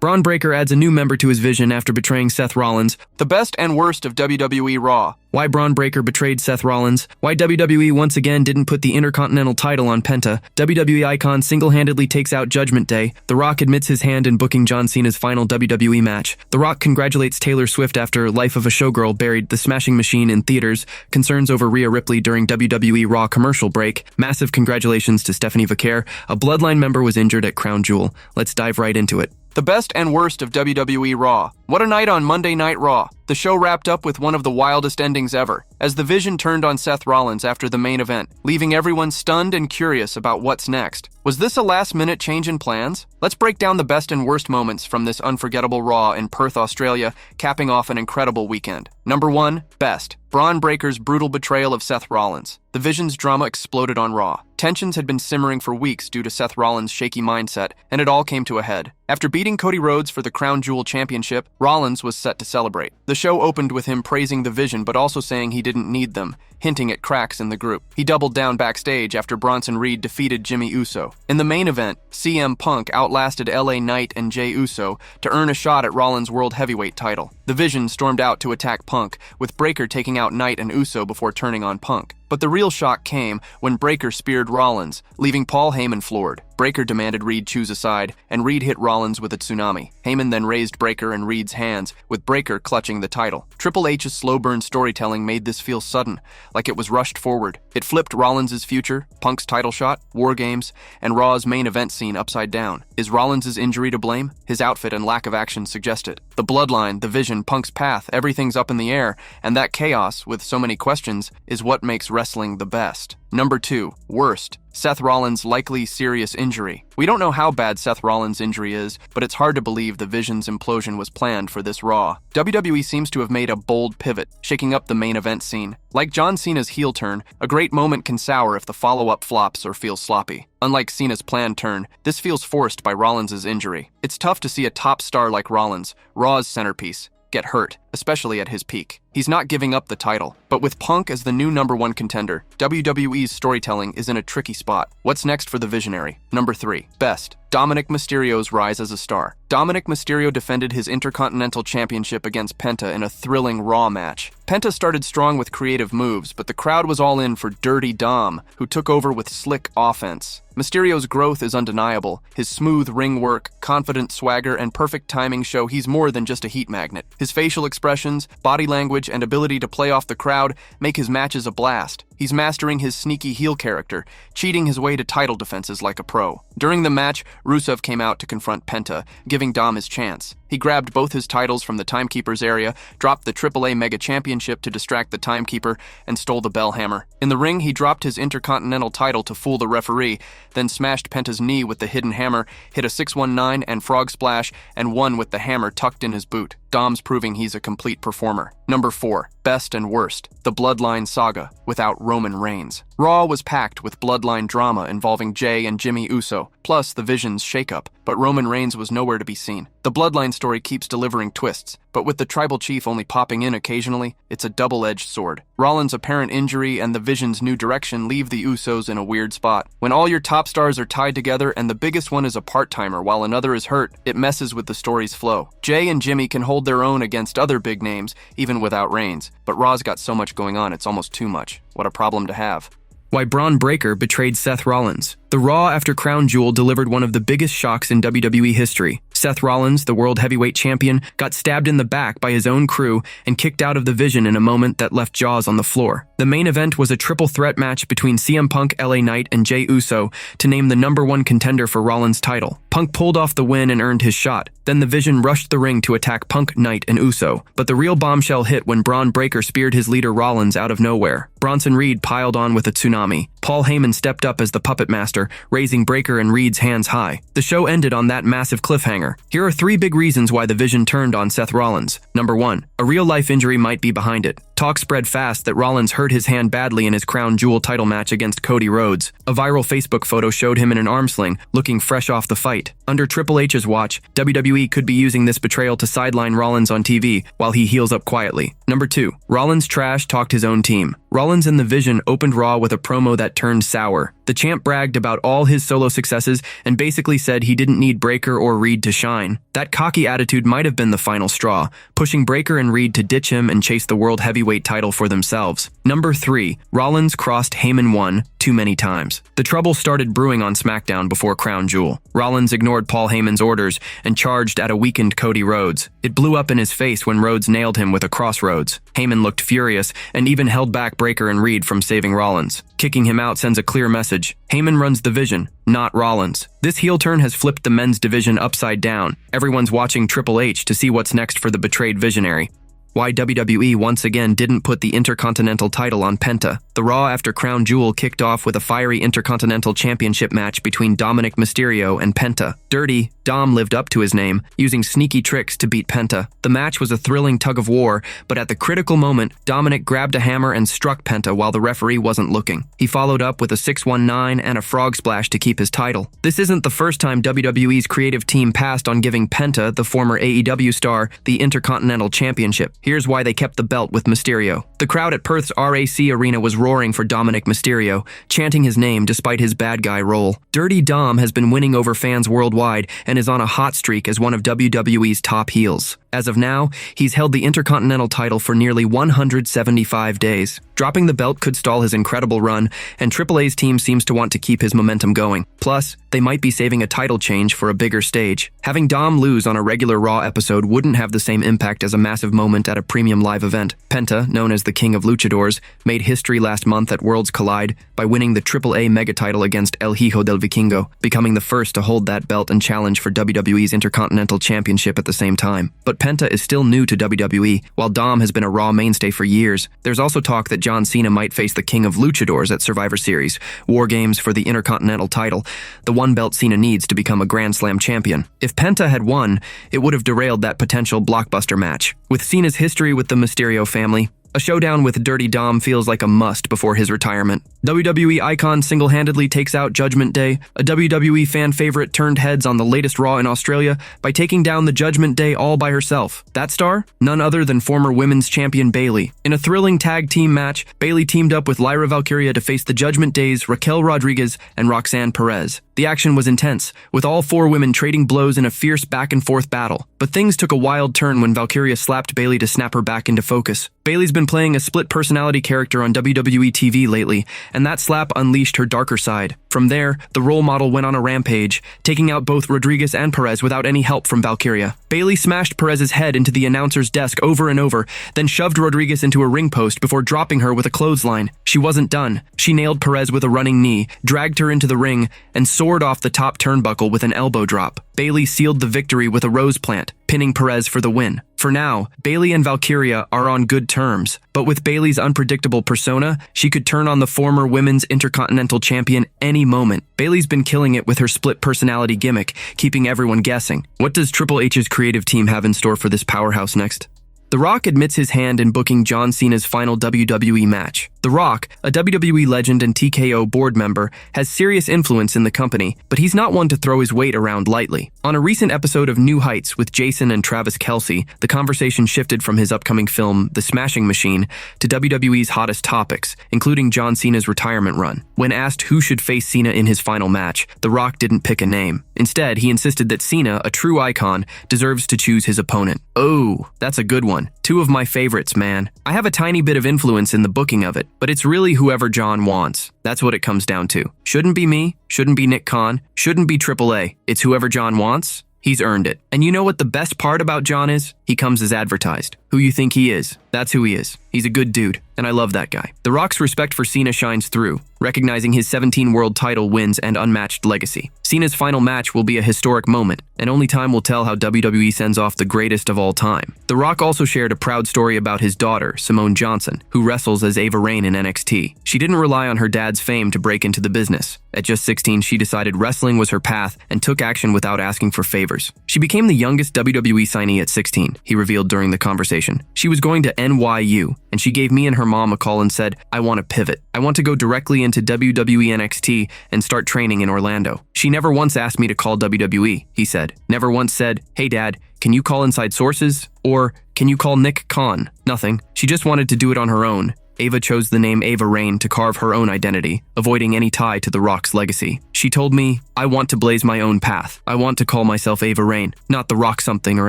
Bron Breakker adds a new member to his vision after betraying Seth Rollins. The best and worst of WWE Raw. Why Bron Breakker betrayed Seth Rollins. Why WWE once again didn't put the Intercontinental Title on Penta. WWE Icon single-handedly takes out Judgment Day. The Rock admits his hand in booking John Cena's final WWE match. The Rock congratulates Taylor Swift after Life of a Showgirl buried the Smashing Machine in theaters. Concerns over Rhea Ripley during WWE Raw commercial break. Massive congratulations to Stephanie Vaquer. A Bloodline member was injured at Crown Jewel. Let's dive right into it. The best and worst of WWE Raw. What a night on Monday Night Raw. The show wrapped up with one of the wildest endings ever, as the Vision turned on Seth Rollins after the main event, leaving everyone stunned and curious about what's next. Was this a last-minute change in plans? Let's break down the best and worst moments from this unforgettable Raw in Perth, Australia, capping off an incredible weekend. Number 1. Best. Bron Breakker's brutal betrayal of Seth Rollins. The Vision's drama exploded on Raw. Tensions had been simmering for weeks due to Seth Rollins' shaky mindset, and it all came to a head. After beating Cody Rhodes for the Crown Jewel Championship, Rollins was set to celebrate. The show opened with him praising the Vision but also saying he didn't need them, hinting at cracks in the group. He doubled down backstage after Bronson Reed defeated Jimmy Uso. In the main event, CM Punk outlasted LA Knight and Jey Uso to earn a shot at Rollins' World Heavyweight title. The Vision stormed out to attack Punk, with Breakker taking out Knight and Uso before turning on Punk. But the real shock came when Breakker speared Rollins, leaving Paul Heyman floored. Breakker demanded Reed choose a side, and Reed hit Rollins with a tsunami. Heyman then raised Breakker and Reed's hands, with Breakker clutching the title. Triple H's slow-burn storytelling made this feel sudden, like it was rushed forward. It flipped Rollins' future, Punk's title shot, War Games, and Raw's main event scene upside down. Is Rollins' injury to blame? His outfit and lack of action suggest it. The Bloodline, the Vision, Punk's path, everything's up in the air, and that chaos, with so many questions, is what makes wrestling the best. Number 2. Worst. Seth Rollins' likely serious injury. We don't know how bad Seth Rollins' injury is, but it's hard to believe the Vision's implosion was planned for this Raw. WWE seems to have made a bold pivot, shaking up the main event scene. Like John Cena's heel turn, a great moment can sour if the follow-up flops or feels sloppy. Unlike Cena's planned turn, this feels forced by Rollins' injury. It's tough to see a top star like Rollins, Raw's centerpiece, get hurt, especially at his peak. He's not giving up the title, but with Punk as the new #1 contender, WWE's storytelling is in a tricky spot. What's next for the Visionary? Number 3. Best. Dominik Mysterio's rise as a star. Dominik Mysterio defended his Intercontinental Championship against Penta in a thrilling Raw match. Penta started strong with creative moves, but the crowd was all in for Dirty Dom, who took over with slick offense. Mysterio's growth is undeniable. His smooth ring work, confident swagger, and perfect timing show he's more than just a heat magnet. His facial expressions, body language, and ability to play off the crowd make his matches a blast. He's mastering his sneaky heel character, cheating his way to title defenses like a pro. During the match, Rusev came out to confront Penta, giving Dom his chance. He grabbed both his titles from the Timekeeper's area, dropped the AAA Mega Championship to distract the Timekeeper, and stole the bell hammer. In the ring, he dropped his Intercontinental title to fool the referee, then smashed Penta's knee with the hidden hammer, hit a 619 and frog splash, and won with the hammer tucked in his boot. Dom's proving he's a complete performer. Number 4. Best and worst. The Bloodline saga, without Roman Reigns. Raw was packed with Bloodline drama involving Jey and Jimmy Uso, plus the Vision's shakeup, but Roman Reigns was nowhere to be seen. The Bloodline story keeps delivering twists, but with the Tribal Chief only popping in occasionally, it's a double-edged sword. Rollins' apparent injury and the Vision's new direction leave the Usos in a weird spot. When all your top stars are tied together and the biggest one is a part-timer while another is hurt, it messes with the story's flow. Jey and Jimmy can hold their own against other big names, even without Reigns, but Raw's got so much going on it's almost too much. What a problem to have. Why Bron Breakker betrayed Seth Rollins. The Raw after Crown Jewel delivered one of the biggest shocks in WWE history. Seth Rollins, the World Heavyweight Champion, got stabbed in the back by his own crew and kicked out of the Vision in a moment that left jaws on the floor. The main event was a triple threat match between CM Punk, LA Knight, and Jey Uso to name the #1 contender for Rollins' title. Punk pulled off the win and earned his shot. Then the Vision rushed the ring to attack Punk, Knight, and Uso. But the real bombshell hit when Bron Breakker speared his leader Rollins out of nowhere. Bronson Reed piled on with a tsunami. Paul Heyman stepped up as the puppet master, raising Breakker and Reed's hands high. The show ended on that massive cliffhanger. Here are 3 big reasons why the Vision turned on Seth Rollins. Number 1. A real-life injury might be behind it. Talk spread fast that Rollins hurt his hand badly in his crown jewel title match against Cody Rhodes. A viral Facebook photo showed him in an arm sling, looking fresh off the fight. Under Triple H's watch, WWE could be using this betrayal to sideline Rollins on TV while he heals up quietly. Number 2. Rollins trash talked his own team. Rollins and The Vision opened Raw with a promo that turned sour. The champ bragged about all his solo successes and basically said he didn't need Breakker or Reed to shine. That cocky attitude might have been the final straw, pushing Breakker and Reed to ditch him and chase the World Heavyweight title for themselves. Number 3. Rollins crossed Heyman 1 too many times. The trouble started brewing on SmackDown before Crown Jewel. Rollins ignored Paul Heyman's orders and charged at a weakened Cody Rhodes. It blew up in his face when Rhodes nailed him with a crossroads. Heyman looked furious and even held back Breakker and Reed from saving Rollins. Kicking him out sends a clear message. Heyman runs the Vision, not Rollins. This heel turn has flipped the men's division upside down. Everyone's watching Triple H to see what's next for the betrayed visionary. Why WWE once again didn't put the Intercontinental title on Penta. The Raw after Crown Jewel kicked off with a fiery Intercontinental Championship match between Dominik, Mysterio, and Penta. Dirty, Dom lived up to his name, using sneaky tricks to beat Penta. The match was a thrilling tug of war, but at the critical moment, Dominik grabbed a hammer and struck Penta while the referee wasn't looking. He followed up with a 619 and a frog splash to keep his title. This isn't the first time WWE's creative team passed on giving Penta, the former AEW star, the Intercontinental Championship. Here's why they kept the belt with Mysterio. The crowd at Perth's RAC Arena was roaring for Dominik Mysterio, chanting his name despite his bad guy role. Dirty Dom has been winning over fans worldwide and is on a hot streak as one of WWE's top heels. As of now, he's held the Intercontinental title for nearly 175 days. Dropping the belt could stall his incredible run, and Triple H's team seems to want to keep his momentum going. Plus, they might be saving a title change for a bigger stage. Having Dom lose on a regular Raw episode wouldn't have the same impact as a massive moment at a premium live event. Penta, known as the King of Luchadors, made history last month at Worlds Collide by winning the Triple A mega title against El Hijo del Vikingo, becoming the first to hold that belt and challenge for WWE's Intercontinental Championship at the same time. But Penta is still new to WWE, while Dom has been a Raw mainstay for years. There's also talk that John Cena might face the King of Luchadors at Survivor Series, War Games for the Intercontinental title, the one belt Cena needs to become a Grand Slam champion. If Penta had won, it would have derailed that potential blockbuster match. With Cena's history with the Mysterio family, a showdown with Dirty Dom feels like a must before his retirement. WWE Icon single-handedly takes out Judgment Day. A WWE fan favorite turned heads on the latest Raw in Australia by taking down the Judgment Day all by herself. That star? None other than former women's champion Bayley. In a thrilling tag team match, Bayley teamed up with Lyra Valkyria to face the Judgment Day's Raquel Rodriguez and Roxanne Perez. The action was intense, with all four women trading blows in a fierce back-and-forth battle. But things took a wild turn when Valkyria slapped Bayley to snap her back into focus. Bayley's been playing a split-personality character on WWE TV lately, and that slap unleashed her darker side. From there, the role model went on a rampage, taking out both Rodriguez and Perez without any help from Valkyria. Bayley smashed Perez's head into the announcer's desk over and over, then shoved Rodriguez into a ring post before dropping her with a clothesline. She wasn't done. She nailed Perez with a running knee, dragged her into the ring, and soared off the top turnbuckle with an elbow drop. Bayley sealed the victory with a rose plant, pinning Perez for the win. For now, Bayley and Valkyria are on good terms, but with Bayley's unpredictable persona, she could turn on the former women's Intercontinental champion any moment. Bayley's been killing it with her split personality gimmick, keeping everyone guessing. What does Triple H's creative team have in store for this powerhouse next? The Rock admits his hand in booking John Cena's final WWE match. The Rock, a WWE legend and TKO board member, has serious influence in the company, but he's not one to throw his weight around lightly. On a recent episode of New Heights with Jason and Travis Kelce, the conversation shifted from his upcoming film, The Smashing Machine, to WWE's hottest topics, including John Cena's retirement run. When asked who should face Cena in his final match, The Rock didn't pick a name. Instead, he insisted that Cena, a true icon, deserves to choose his opponent. Oh, that's a good one. Two of my favorites, man. I have a tiny bit of influence in the booking of it, but it's really whoever John wants. That's what it comes down to. Shouldn't be me, shouldn't be Nick Khan, shouldn't be Triple A. It's whoever John wants. He's earned it. And you know what the best part about John is? He comes as advertised. Who you think he is, that's who he is. He's a good dude, and I love that guy. The Rock's respect for Cena shines through, recognizing his 17 world title wins and unmatched legacy. Cena's final match will be a historic moment, and only time will tell how WWE sends off the greatest of all time. The Rock also shared a proud story about his daughter, Simone Johnson, who wrestles as Ava Raine in NXT. She didn't rely on her dad's fame to break into the business. At just 16, she decided wrestling was her path and took action without asking for favors. She became the youngest WWE signee at 16, he revealed during the conversation. She was going to NYU, and she gave me and her mom a call and said, I want to pivot. I want to go directly into WWE NXT and start training in Orlando. She never once asked me to call WWE, he said. Never once said, hey dad, can you call inside sources? Or, can you call Nick Khan? Nothing. She just wanted to do it on her own. Ava chose the name Ava Raine to carve her own identity, avoiding any tie to The Rock's legacy. She told me, I want to blaze my own path. I want to call myself Ava Raine, not The Rock something or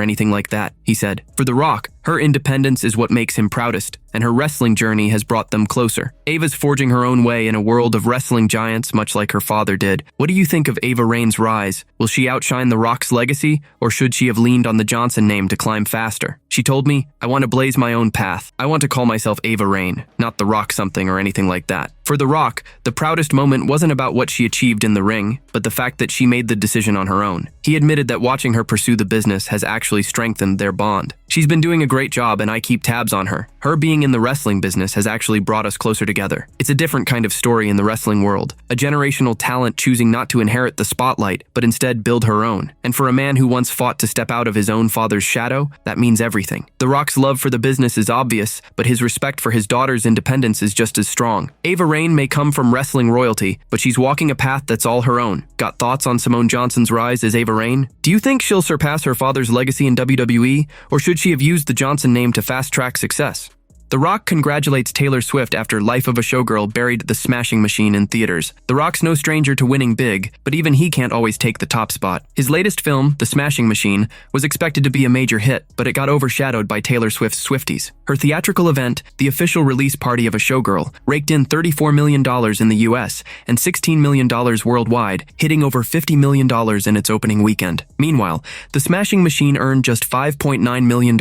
anything like that, he said. For The Rock, her independence is what makes him proudest, and her wrestling journey has brought them closer. Ava's forging her own way in a world of wrestling giants, much like her father did. What do you think of Ava Raine's rise? Will she outshine The Rock's legacy, or should she have leaned on the Johnson name to climb faster? She told me, I want to blaze my own path. I want to call myself Ava Raine, not The Rock something or anything like that. For The Rock, the proudest moment wasn't about what she achieved in the ring, but the fact that she made the decision on her own. He admitted that watching her pursue the business has actually strengthened their bond. She's been doing a great job and I keep tabs on her. Her being in the wrestling business has actually brought us closer together. It's a different kind of story in the wrestling world. A generational talent choosing not to inherit the spotlight, but instead build her own. And for a man who once fought to step out of his own father's shadow, that means everything. The Rock's love for the business is obvious, but his respect for his daughter's independence is just as strong. Ava Raine may come from wrestling royalty, but she's walking a path that's all her own. Got thoughts on Simone Johnson's rise as Ava Raine? Do you think she'll surpass her father's legacy in WWE, or should she have used the Johnson name to fast-track success? The Rock congratulates Taylor Swift after Life of a Showgirl buried the smashing machine in theaters. The Rock's no stranger to winning big, but even he can't always take the top spot. His latest film, The Smashing Machine, was expected to be a major hit, but it got overshadowed by Taylor Swift's Swifties. Her theatrical event, the official release party of a Showgirl, raked in $34 million in the US and $16 million worldwide, hitting over $50 million in its opening weekend. Meanwhile, The Smashing Machine earned just $5.9 million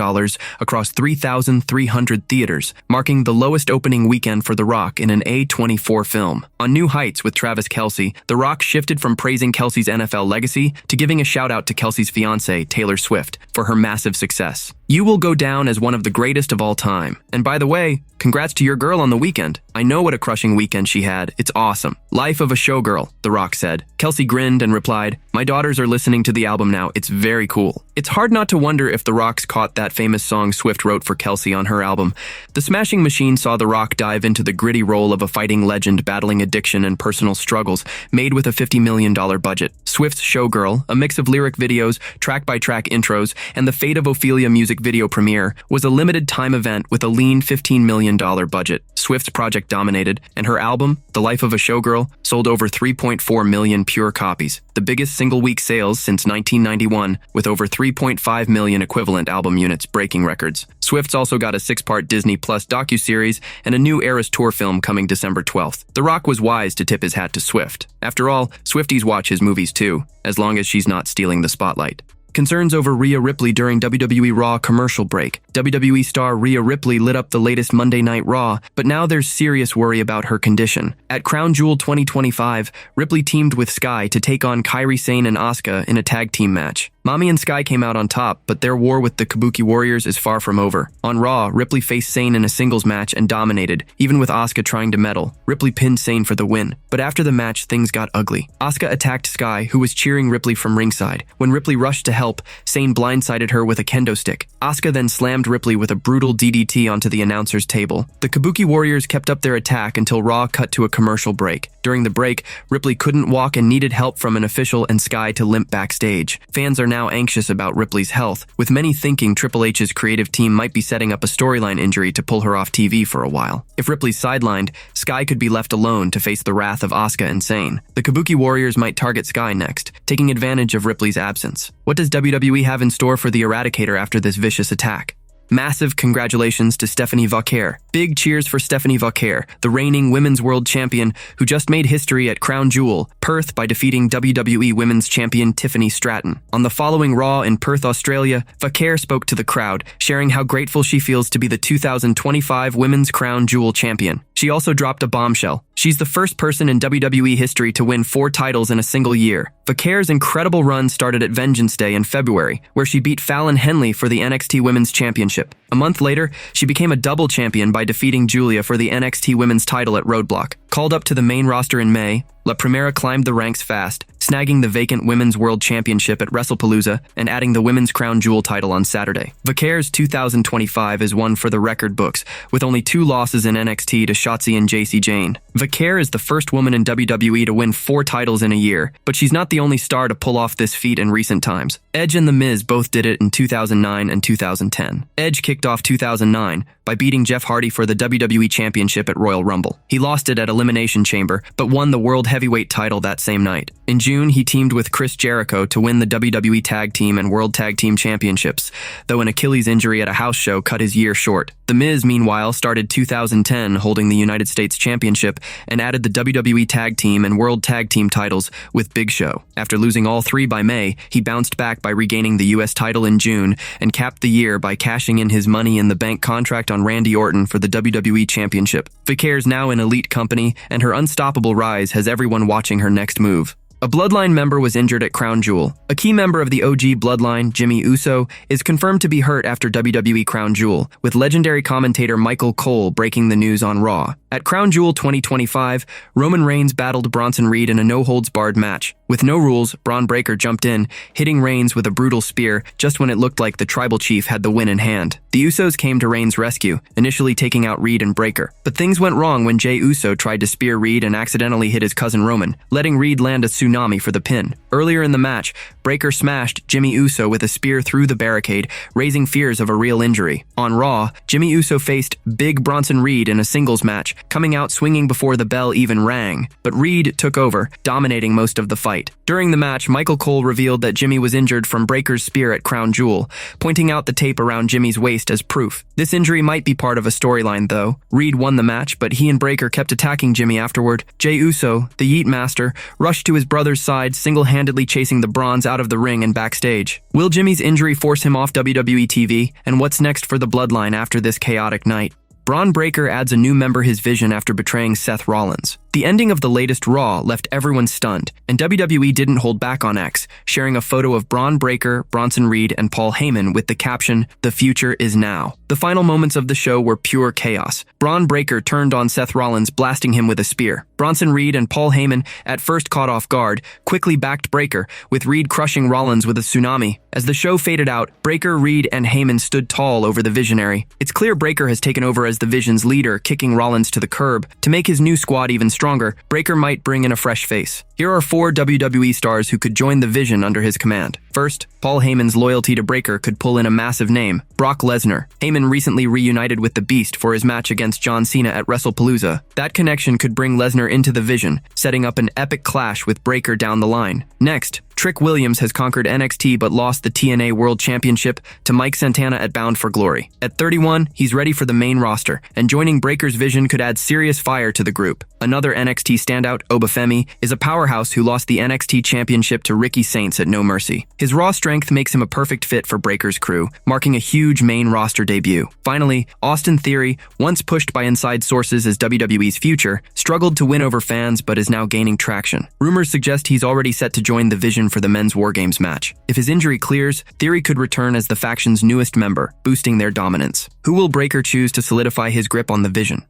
across 3,300 theaters, marking the lowest opening weekend for The Rock in an A24 film. On New Heights with Travis Kelce, The Rock shifted from praising Kelce's NFL legacy to giving a shout-out to Kelce's fiancée, Taylor Swift, for her massive success. You will go down as one of the greatest of all time. And by the way, congrats to your girl on the weekend. I know what a crushing weekend she had. It's awesome. Life of a Showgirl, The Rock said. Kelce grinned and replied, my daughters are listening to the album now. It's very cool. It's hard not to wonder if The Rock's caught that famous song Swift wrote for Kelce on her album. The Smashing Machine saw The Rock dive into the gritty role of a fighting legend battling addiction and personal struggles, made with a $50 million budget. Swift's Showgirl, a mix of lyric videos, track-by-track intros, and the Fate of Ophelia music video premiere, was a limited-time event with a lean $15 million budget. Swift's project dominated, and her album, The Life of a Showgirl, sold over 3.4 million pure copies, the biggest single-week sales since 1991, with over 3.5 million equivalent album units breaking records. Swift's also got a 6-part Disney Plus docuseries and a new Eras Tour film coming December 12th. The Rock was wise to tip his hat to Swift. After all, Swifties watch his movies too, as long as she's not stealing the spotlight. Concerns over Rhea Ripley during WWE Raw commercial break. WWE star Rhea Ripley lit up the latest Monday Night Raw, but now there's serious worry about her condition. At Crown Jewel 2025, Ripley teamed with Sky to take on Kairi Sane and Asuka in a tag team match. Mami and Sky came out on top, but their war with the Kabuki Warriors is far from over. On Raw, Ripley faced Sane in a singles match and dominated, even with Asuka trying to meddle. Ripley pinned Sane for the win. But after the match, things got ugly. Asuka attacked Sky, who was cheering Ripley from ringside. When Ripley rushed to help, Sane blindsided her with a kendo stick. Asuka then slammed Ripley with a brutal DDT onto the announcer's table. The Kabuki Warriors kept up their attack until Raw cut to a commercial break. During the break, Ripley couldn't walk and needed help from an official and Sky to limp backstage. Fans are now anxious about Ripley's health, with many thinking Triple H's creative team might be setting up a storyline injury to pull her off TV for a while. If Ripley's sidelined, Sky could be left alone to face the wrath of Asuka and Sane. The Kabuki Warriors might target Sky next, taking advantage of Ripley's absence. What does WWE have in store for the Eradicator after this vicious attack? Massive congratulations to Stephanie Vaquer. Big cheers for Stephanie Vaquer, the reigning Women's World Champion who just made history at Crown Jewel, Perth, by defeating WWE Women's Champion Tiffany Stratton. On the following Raw in Perth, Australia, Vaquer spoke to the crowd, sharing how grateful she feels to be the 2025 Women's Crown Jewel Champion. She also dropped a bombshell. She's the first person in WWE history to win 4 titles in a single year. Vaquer's incredible run started at Vengeance Day in February, where she beat Fallon Henley for the NXT Women's Championship. A month later, she became a double champion by defeating Julia for the NXT Women's title at Roadblock. Called up to the main roster in May, La Primera climbed the ranks fast, snagging the vacant Women's World Championship at WrestlePalooza and adding the Women's Crown Jewel title on Saturday. Vaquer's 2025 is one for the record books, with only 2 losses in NXT to Shotzi and Jacy Jayne. Vaquer is the first woman in WWE to win 4 titles in a year, but she's not the only star to pull off this feat in recent times. Edge and The Miz both did it in 2009 and 2010. Edge kicked off 2009 by beating Jeff Hardy for the WWE Championship at Royal Rumble. He lost it at Elimination Chamber, but won the World Heavyweight title that same night. In June, he teamed with Chris Jericho to win the WWE Tag Team and World Tag Team Championships, though an Achilles injury at a house show cut his year short. The Miz, meanwhile, started 2010 holding the United States Championship and added the WWE Tag Team and World Tag Team titles with Big Show. After losing all 3 by May, he bounced back by regaining the US title in June and capped the year by cashing in his Money in the Bank contract on Randy Orton for the WWE Championship. Vaquer's now in elite company, and her unstoppable rise has everyone watching her next move. A Bloodline member was injured at Crown Jewel. A key member of the OG Bloodline, Jimmy Uso, is confirmed to be hurt after WWE Crown Jewel, with legendary commentator Michael Cole breaking the news on Raw. At Crown Jewel 2025, Roman Reigns battled Bronson Reed in a no-holds-barred match. With no rules, Bron Breakker jumped in, hitting Reigns with a brutal spear just when it looked like the tribal chief had the win in hand. The Usos came to Reigns' rescue, initially taking out Reed and Breakker. But things went wrong when Jey Uso tried to spear Reed and accidentally hit his cousin Roman, letting Reed land a tsunami for the pin. Earlier in the match, Breakker smashed Jimmy Uso with a spear through the barricade, raising fears of a real injury. On Raw, Jimmy Uso faced Big Bronson Reed in a singles match, coming out swinging before the bell even rang. But Reed took over, dominating most of the fight. During the match, Michael Cole revealed that Jimmy was injured from Breakker's spear at Crown Jewel, pointing out the tape around Jimmy's waist as proof. This injury might be part of a storyline, though. Reed won the match, but he and Breakker kept attacking Jimmy afterward. Jey Uso, the Yeet Master, rushed to his brother's side, single-handedly chasing the Bronze out of the ring and backstage. Will Jimmy's injury force him off WWE TV? And what's next for the Bloodline after this chaotic night? Bron Breakker adds a new member his vision after betraying Seth Rollins. The ending of the latest Raw left everyone stunned, and WWE didn't hold back on X, sharing a photo of Bron Breakker, Bronson Reed, and Paul Heyman with the caption, "The future is now." The final moments of the show were pure chaos. Bron Breakker turned on Seth Rollins, blasting him with a spear. Bronson Reed and Paul Heyman, at first caught off guard, quickly backed Breakker, with Reed crushing Rollins with a tsunami. As the show faded out, Breakker, Reed, and Heyman stood tall over the Visionary. It's clear Breakker has taken over as the Vision's leader, kicking Rollins to the curb. To make his new squad even stronger, Breakker might bring in a fresh face. Here are 4 WWE stars who could join the Vision under his command. First, Paul Heyman's loyalty to Breakker could pull in a massive name, Brock Lesnar. Heyman recently reunited with the Beast for his match against John Cena at WrestlePalooza. That connection could bring Lesnar into the Vision, setting up an epic clash with Breakker down the line. Next, Trick Williams has conquered NXT but lost the TNA World Championship to Mike Santana at Bound for Glory. At 31, he's ready for the main roster, and joining Breakker's Vision could add serious fire to the group. Another NXT standout, Obafemi, is a powerhouse who lost the NXT Championship to Ricky Saints at No Mercy. His raw strength makes him a perfect fit for Breakker's crew, marking a huge main roster debut. Finally, Austin Theory, once pushed by inside sources as WWE's future, struggled to win over fans but is now gaining traction. Rumors suggest he's already set to join the Vision for the men's War Games match. If his injury clears, Theory could return as the faction's newest member, boosting their dominance. Who will Breakker choose to solidify his grip on the Vision?